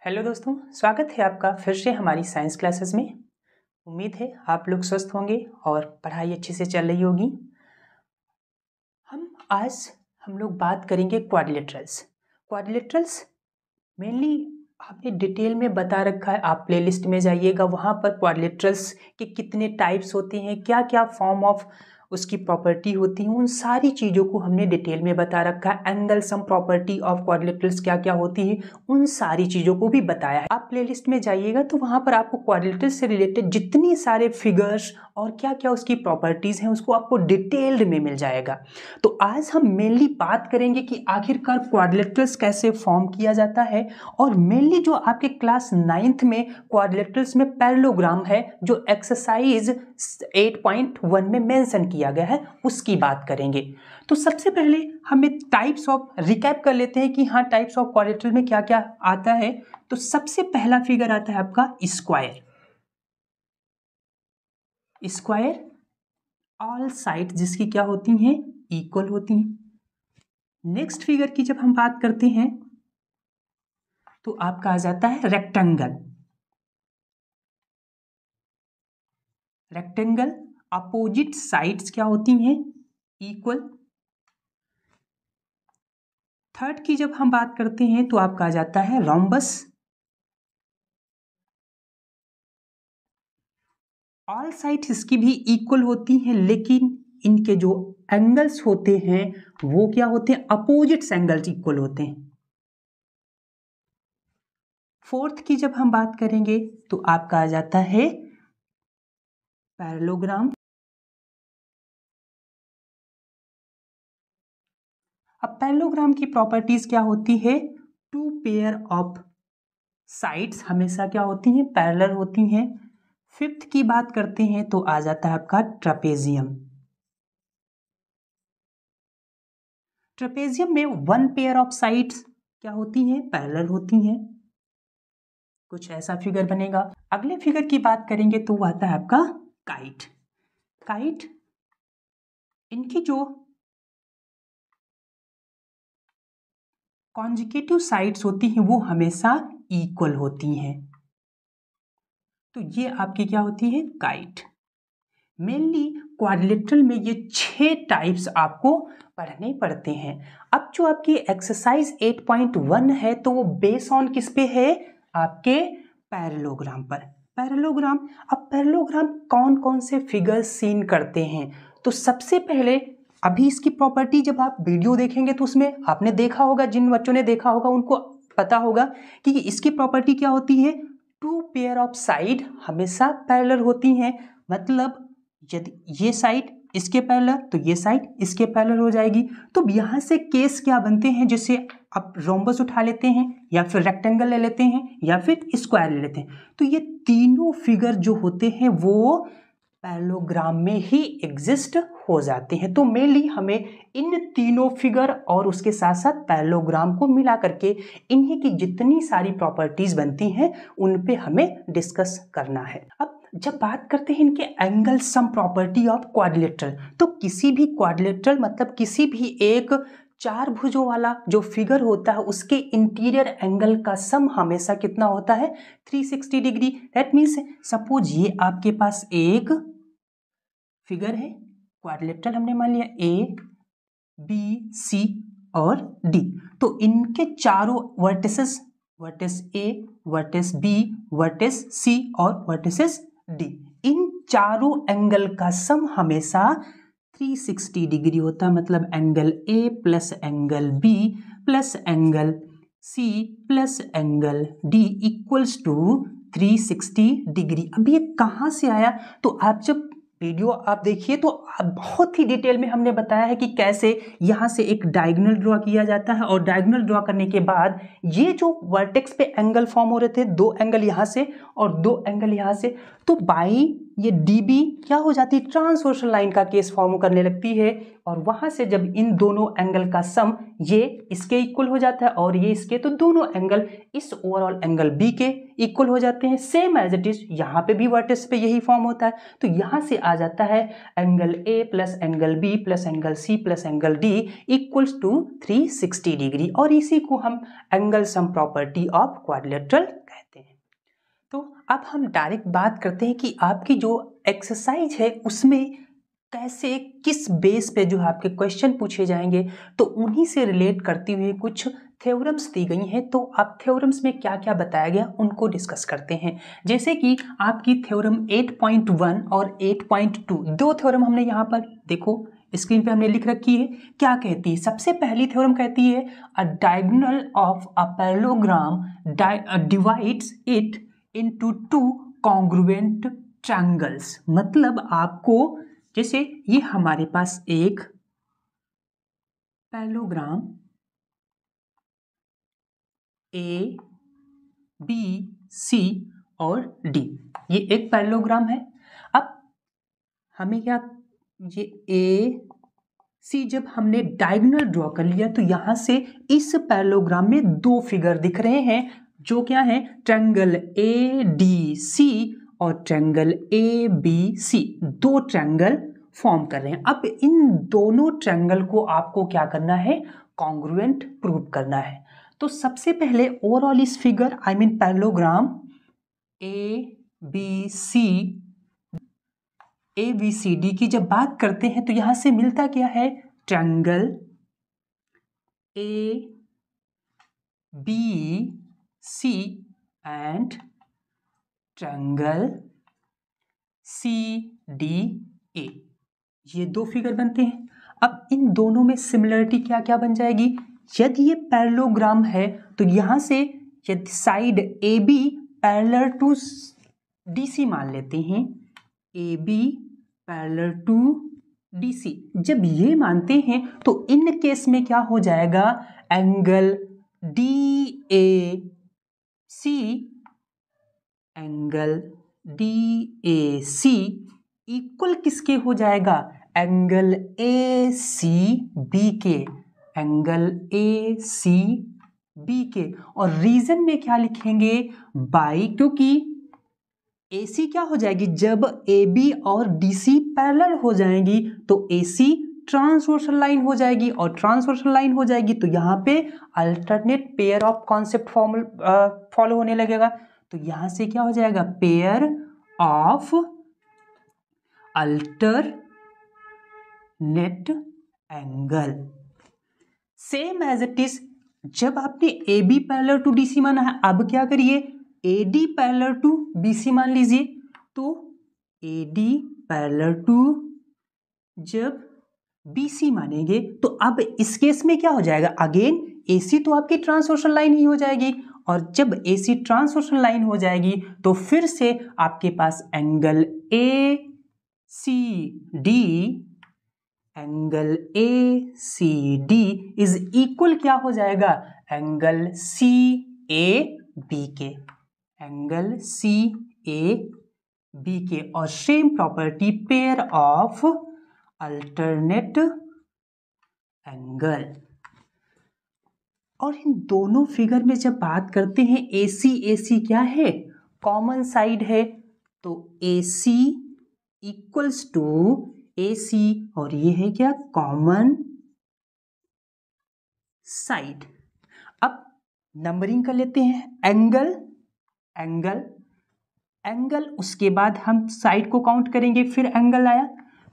Hello दोस्तों, स्वागत है आपका फिर से हमारी साइंस क्लासेस में। उम्मीद है आप लोग स्वस्थ होंगे और पढ़ाई अच्छे से चल रही होगी। हम लोग बात करेंगे क्वाड्रिलेटरल्स मेनली हमने डिटेल में बता रखा है। आप प्लेलिस्ट में जाइएगा, वहाँ पर क्वाड्रिलेटरल्स के कितने टाइप्स होते हैं, क्या क्या फॉर्म ऑफ उसकी प्रॉपर्टी होती है, उन सारी चीज़ों को हमने डिटेल में बता रखा है। Angle sum property of quadrilaterals क्या क्या होती है, उन सारी चीज़ों को भी बताया है। आप प्लेलिस्ट में जाइएगा तो वहाँ पर आपको क्वाड्रिलेटरल्स से रिलेटेड जितनी सारे फिगर्स और क्या क्या उसकी प्रॉपर्टीज़ हैं उसको आपको डिटेल्ड में मिल जाएगा। तो आज हम मेनली बात करेंगे कि आखिरकार क्वाड्रिलेटरल्स कैसे फॉर्म किया जाता है, और मेनली जो आपके क्लास 9th में क्वाड्रिलेटरल्स में पैरेललोग्राम है जो एक्सरसाइज 8.1 में मेंशन किया गया है उसकी बात करेंगे। तो सबसे पहले हमें टाइप्स ऑफ रिकैप कर लेते हैं कि हाँ, टाइप्स ऑफ क्वाड्रिलेटरल में क्या क्या आता है। तो सबसे पहला फिगर आता है आपका स्क्वायर ऑल साइड जिसकी क्या होती हैं, इक्वल होती हैं। नेक्स्ट फिगर की जब हम बात करते हैं तो आपका आ जाता है रेक्टेंगल अपोजिट साइड्स क्या होती हैं, इक्वल। थर्ड की जब हम बात करते हैं तो आपका आ जाता है रोम्बस। ऑल साइड्स इसकी भी इक्वल होती हैं, लेकिन इनके जो एंगल्स होते हैं वो क्या होते हैं, अपोजिट एंगल्स इक्वल होते हैं। फोर्थ की जब हम बात करेंगे तो आपका आ जाता है पैरेललोग्राम। अब पैरेललोग्राम की प्रॉपर्टीज क्या होती है, टू पेयर ऑफ साइड्स हमेशा क्या होती हैं, पैरेलल होती हैं। फिफ्थ की बात करते हैं तो आ जाता है आपका ट्रेपेजियम में वन पेयर ऑफ साइड्स क्या होती हैं, पैरेलल होती हैं। कुछ ऐसा फिगर बनेगा। अगले फिगर की बात करेंगे तो वो आता है आपका काइट। इनकी जो कॉन्जिक्यूटिव साइड्स होती हैं वो हमेशा इक्वल होती हैं। तो ये आपकी क्या होती है, काइट। मेनली क्वाड्रिलेटरल में ये 6 टाइप्स आपको पढ़ने पड़ते हैं। अब जो आपकी एक्सरसाइज 8.1 है तो वो बेस ऑन किस पे है, आपके पैरेललोग्राम पर। अब पैरेललोग्राम कौन कौन से फिगर्स सीन करते हैं, तो सबसे पहले अभी इसकी प्रॉपर्टी जब आप वीडियो देखेंगे तो उसमें आपने देखा होगा, जिन बच्चों ने देखा होगा उनको पता होगा कि इसकी प्रॉपर्टी क्या होती है, टू पेयर ऑफ साइड हमेशा पैरेलल होती हैं। मतलब यदि ये साइड इसके पैरेलल तो ये साइड इसके पैरेलल हो जाएगी। तो यहाँ से केस क्या बनते हैं, जैसे आप रोम्बस उठा लेते हैं या फिर रेक्टेंगल ले लेते हैं या फिर स्क्वायर ले लेते हैं, तो ये तीनों फिगर जो होते हैं वो पैरेललोग्राम में ही एग्जिस्ट हो जाते हैं। तो मेनली हमें इन तीनों फिगर और उसके साथ साथ पैरेललोग्राम को मिला करके इन्हीं की जितनी सारी प्रॉपर्टीज बनती हैं उन पे हमें डिस्कस करना है। अब जब बात करते हैं इनके angle sum property of quadrilateral, तो किसी भी क्वाड्रिलेटरल मतलब किसी भी एक चार भुजों वाला जो फिगर होता है उसके इंटीरियर एंगल का सम हमेशा कितना होता है, 360 डिग्री। दैट मीन्स सपोज ये आपके पास एक फिगर है क्वाड्रिलेटरल, हमने मान लिया ए बी सी और डी। तो इनके चारों वर्टिसेस, वर्टिस ए, वर्टिस बी, वर्टिस सी और वर्टिसेस डी, इन चारों एंगल का सम हमेशा 360 डिग्री होता है। मतलब angle A plus angle B plus angle C plus angle D equals to 360 degree. अब ये कहाँ से आया, तो आप जब वीडियो आप देखिए तो बहुत ही डिटेल में हमने बताया है कि कैसे यहाँ से एक डायगोनल ड्रॉ किया जाता है, और डायगोनल ड्रॉ करने के बाद ये जो वर्टेक्स पे एंगल फॉर्म हो रहे थे, 2 एंगल यहाँ से और 2 एंगल यहाँ से, तो बाई ये DB क्या हो जाती है, ट्रांसवर्सल लाइन का केस फॉर्म करने लगती है, और वहां से जब इन दोनों एंगल का सम ये इसके इक्वल हो जाता है और ये इसके, तो दोनों एंगल इस ओवरऑल एंगल B के इक्वल हो जाते हैं। सेम एज इट इज यहाँ पे भी वर्टेक्स पे यही फॉर्म होता है, तो यहाँ से आ जाता है angle A plus angle B plus angle C plus angle D equals to 360 degree, और इसी को हम angle sum property of quadrilateral कहते हैं। तो अब हम डायरेक्ट बात करते हैं कि आपकी जो एक्सरसाइज है उसमें कैसे, किस बेस पे जो आपके क्वेश्चन पूछे जाएंगे, तो उन्हीं से रिलेट करती हुई कुछ थ्योरम्स दी गई हैं। तो आप थ्योरम्स में क्या क्या बताया गया उनको डिस्कस करते हैं। जैसे कि आपकी थ्योरम 8.1 और 8.2, दो थ्योरम हमने यहाँ पर देखो स्क्रीन पे हमने लिख रखी है। क्या कहती है, सबसे पहली थ्योरम कहती है अ diagonal of a parallelogram divides it into two congruent triangles. मतलब आपको, जैसे ये हमारे पास एक पैरेललोग्राम A B C और D, ये एक पैरेललोग्राम है। अब हमें क्या, ये A C जब हमने डायगोनल ड्रॉ कर लिया तो यहां से इस पैरेललोग्राम में दो फिगर दिख रहे हैं जो क्या है, ट्रायंगल ADC और ट्रायंगल ABC, दो ट्रायंगल फॉर्म कर रहे हैं। अब इन दोनों ट्रायंगल को आपको क्या करना है, कॉन्ग्रुएंट प्रूव करना है। तो सबसे पहले ओवरऑल इस figure I mean parallelogram ABCD की जब बात करते हैं तो यहां से मिलता क्या है, triangle ABC and triangle CDA, ये दो फिगर बनते हैं। अब इन दोनों में सिमिलरिटी क्या क्या बन जाएगी, यदि ये पैरेललोग्राम है तो यहां से यदि side AB parallel to DC मान लेते हैं, AB पैरेलल टू DC, जब ये मानते हैं तो इन केस में क्या हो जाएगा, एंगल DAC इक्वल किसके हो जाएगा, एंगल ACB के, एंगल ACB के। और रीजन में क्या लिखेंगे, बाई, क्योंकि AC क्या हो जाएगी, जब AB और DC पैरेलल हो जाएंगी तो AC ट्रांसवर्सल लाइन हो जाएगी, और ट्रांसवर्सल लाइन हो जाएगी तो यहाँ पे alternate pair of concept follow होने लगेगा। तो यहां से क्या हो जाएगा, pair of alternate angle. Same as it is, जब आपने AB पैरेलल टू DC माना है, अब क्या करिए, AD पैरेलल टू BC मान लीजिए। तो AD पैरेलल टू जब BC मानेंगे तो अब इस केस में क्या हो जाएगा, अगेन AC तो आपकी ट्रांसवर्सल लाइन ही हो जाएगी, और जब AC ट्रांसवर्सल लाइन हो जाएगी तो फिर से आपके पास एंगल ACD इज इक्वल क्या हो जाएगा, एंगल CAB के, एंगल CAB के। और same property pair of alternate angle. और इन दोनों फिगर में जब बात करते हैं, AC क्या है, कॉमन साइड है, तो AC इक्वल्स टू AC, और ये है क्या, कॉमन साइड। अब नंबरिंग कर लेते हैं, एंगल एंगल एंगल, उसके बाद हम साइड को काउंट करेंगे, फिर एंगल आया,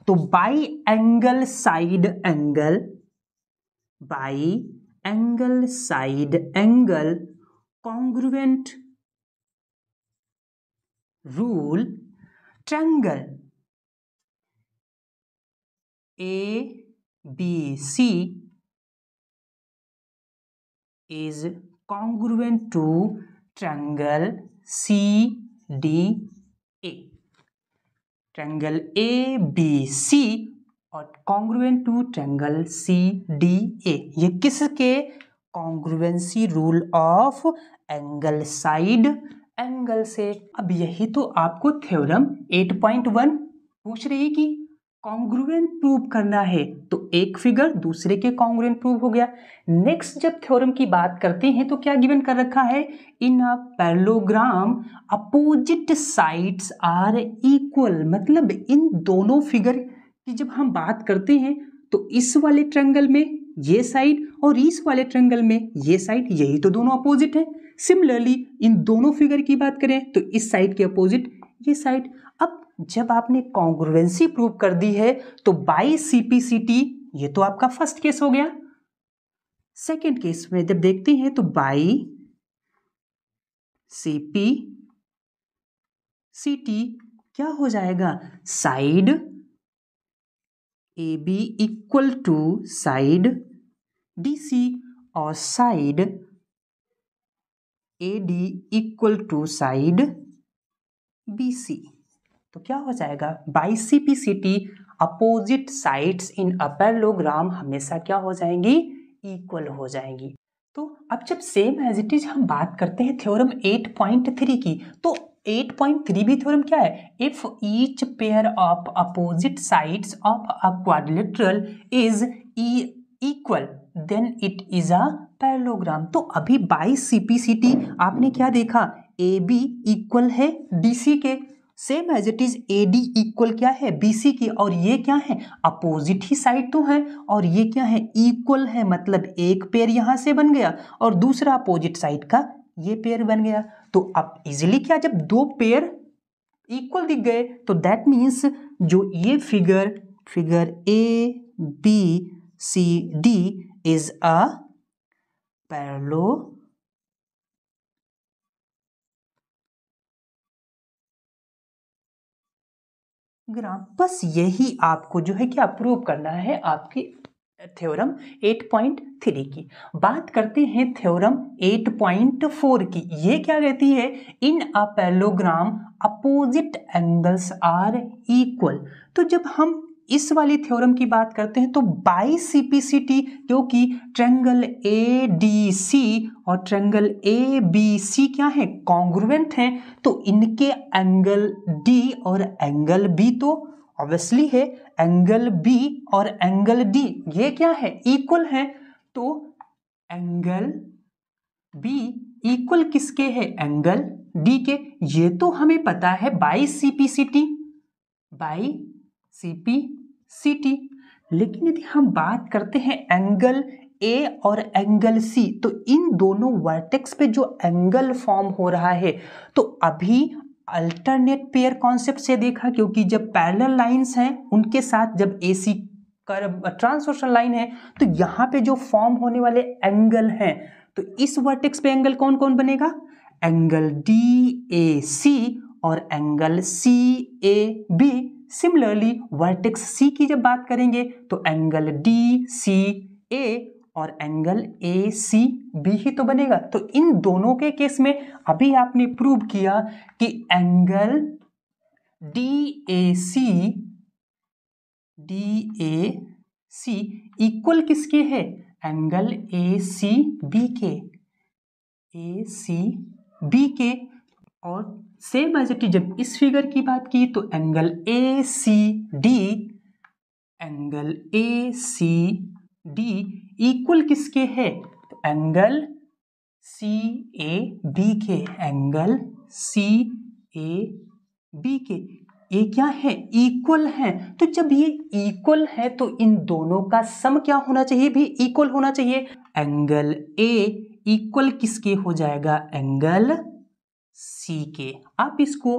तो by angle side angle, by angle side angle congruent rule, triangle ABC is congruent to triangle CDA, triangle ABC और कॉन्ग्रुएंट टू ट्रायंगल CDA, ये किसके, congruency rule of angle side angle से। अब यही तो आपको थ्योरम 8.1 पूछ रही है कि कॉन्ग्रुएंट प्रूव करना है, तो एक फिगर दूसरे के कॉन्ग्रुएंट प्रूव हो गया। नेक्स्ट जब थ्योरम की बात करते हैं तो क्या गिवन कर रखा है, in a parallelogram opposite sides are equal. मतलब इन दोनों फिगर की जब हम बात करते हैं तो इस वाले ट्रायंगल में ये साइड और इस वाले ट्रायंगल में ये साइड, यही तो दोनों अपोजिट है। सिमिलरली इन दोनों फिगर की बात करें तो इस साइड के अपोजिट ये साइड। अब जब आपने कॉन्ग्रुएंसी प्रूव कर दी है तो बाई सीपीसीटी, ये तो आपका फर्स्ट केस हो गया। सेकेंड केस में जब देखते हैं तो बाई सीपीसीटी क्या हो जाएगा, side A B equal to side DC और side AD equal to side BC। तो क्या हो जाएगा, by CPCT opposite sides in a parallelogram हमेशा क्या हो जाएंगी, इक्वल हो जाएंगी। तो अब जब सेम एज इट इज हम बात करते हैं थ्योरम 8.3 की, तो 8.3 भी थ्योरम क्या है, if each pair of opposite sides of a quadrilateral is equal then it is a parallelogram. तो अभी बाई सीपीसीटी आपने क्या देखा, AB इक्वल है DC के, same as it is AD equal क्या है BC की, और ये क्या है अपोजिट ही साइड तो है, और ये क्या है इक्वल है। मतलब एक पेयर यहां से बन गया और दूसरा अपोजिट साइड का ये पेयर बन गया। तो अब इजिली क्या, जब दो पेयर इक्वल दिख गए तो दैट मीन्स जो ये figure ABCD is a parallelogram. बस यही आपको जो है क्या प्रूव करना है आपकी थ्योरम 8.3 की। बात करते हैं थ्योरम 8.4 की। ये क्या कहती है, in a parallelogram opposite angles are equal. तो जब हम इस वाली थ्योरम की बात करते हैं तो बाई सीपीसीटी, क्योंकि ट्रायंगल ADC और ट्रायंगल ABC क्या है कॉन्ग्रुएंट हैं, तो इनके एंगल D और एंगल B तो ऑब्वियसली है, एंगल B और एंगल D ये क्या है इक्वल है। तो एंगल B इक्वल किसके है, एंगल D के। ये तो हमें पता है बाई सीपीसीटी, लेकिन यदि हम बात करते हैं एंगल A और एंगल C, तो इन दोनों वर्टेक्स पे जो एंगल फॉर्म हो रहा है, तो अभी अल्टरनेट पेयर कॉन्सेप्ट से देखा, क्योंकि जब पैरेलल लाइंस हैं उनके साथ जब AC कर्व ट्रांसवर्सल लाइन है तो यहाँ पे जो फॉर्म होने वाले एंगल हैं, तो इस वर्टेक्स पे एंगल कौन कौन बनेगा, एंगल DAC और angle CAB। Similarly vertex C की जब बात करेंगे तो एंगल DCA और एंगल ACB ही तो बनेगा। तो इन दोनों के केस में अभी आपने प्रूव किया कि एंगल DAC इक्वल किसके है, एंगल ACB के। और सेम एज इट इज जब इस फिगर की बात की तो एंगल ACD इक्वल किसके है, तो एंगल CAB के। ये क्या है इक्वल है। तो जब ये इक्वल है तो इन दोनों का सम क्या होना चाहिए, भी इक्वल होना चाहिए। एंगल A इक्वल किसके हो जाएगा, एंगल C के। आप इसको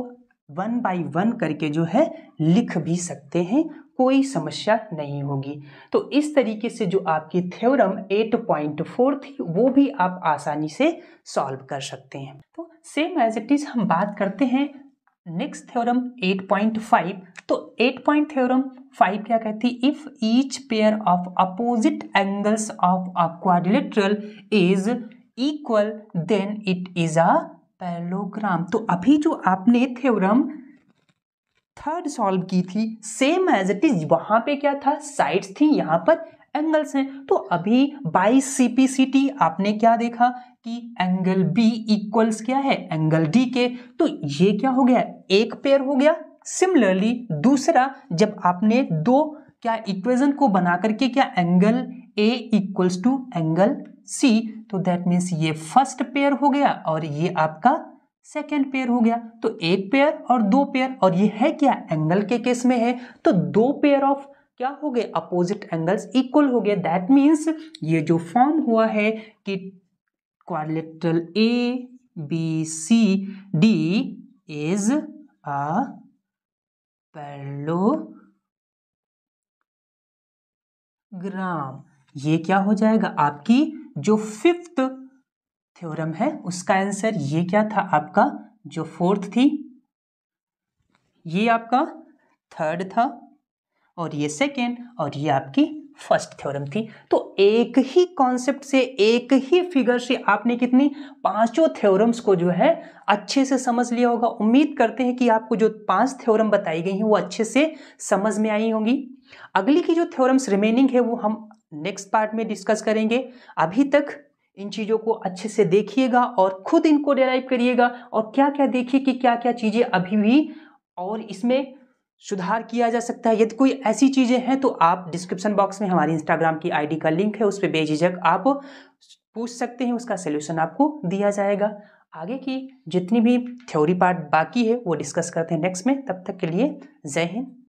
1 बाई 1 करके जो है लिख भी सकते हैं, कोई समस्या नहीं होगी। तो इस तरीके से जो आपकी थ्योरम 8.4 थी वो भी आप आसानी से सॉल्व कर सकते हैं। तो सेम एज इट इज हम बात करते हैं नेक्स्ट थ्योरम 8.5। तो 8.5 क्या कहती है, if each pair of opposite angles of a quadrilateral is equal then it is a parallelogram. तो अभी जो आपने थ्योरम थर्ड सॉल्व की थी, सेम एज इट इज वहां पे क्या था, साइड्स थी, यहां पर एंगल्स हैं। तो अभी बाय CPCT आपने क्या देखा कि एंगल B इक्वल्स क्या है एंगल D के, तो ये क्या हो गया एक पेयर हो गया। सिमिलरली दूसरा, जब आपने दो क्या इक्वेशन को बना करके क्या angle A equals to angle C, तो दैट मीन्स ये फर्स्ट पेयर हो गया और ये आपका सेकेंड पेयर हो गया। तो एक पेयर और दो पेयर, और ये है क्या एंगल के केस में है, तो दो पेयर ऑफ क्या हो गए अपोजिट एंगल्स इक्वल हो गए। दैट मीन्स ये जो फॉर्म हुआ है कि quadrilateral ABCD is a parallelogram. ये क्या हो जाएगा आपकी जो फिफ्थ थ्योरम है उसका आंसर। ये क्या था आपका जो फोर्थ थी, ये आपका थर्ड था, और ये सेकेंड, और ये आपकी फर्स्ट थ्योरम थी। तो एक ही कॉन्सेप्ट से एक ही फिगर से आपने कितनी पांचों थ्योरम्स को जो है अच्छे से समझ लिया होगा। उम्मीद करते हैं कि आपको जो 5 थ्योरम बताई गई हैं वो अच्छे से समझ में आई होंगी। अगली की जो थ्योरम्स रिमेनिंग है वो हम नेक्स्ट पार्ट में डिस्कस करेंगे। अभी तक इन चीज़ों को अच्छे से देखिएगा और खुद इनको डेराइव करिएगा, और क्या क्या देखिए कि क्या क्या चीज़ें अभी भी और इसमें सुधार किया जा सकता है। यदि कोई ऐसी चीज़ें हैं तो आप डिस्क्रिप्शन बॉक्स में हमारी इंस्टाग्राम की आईडी का लिंक है, उस पर बेझिझक आप पूछ सकते हैं, उसका सलूशन आपको दिया जाएगा। आगे की जितनी भी थ्योरी पार्ट बाकी है वो डिस्कस करते हैं नेक्स्ट में। तब तक के लिए जय हिंद।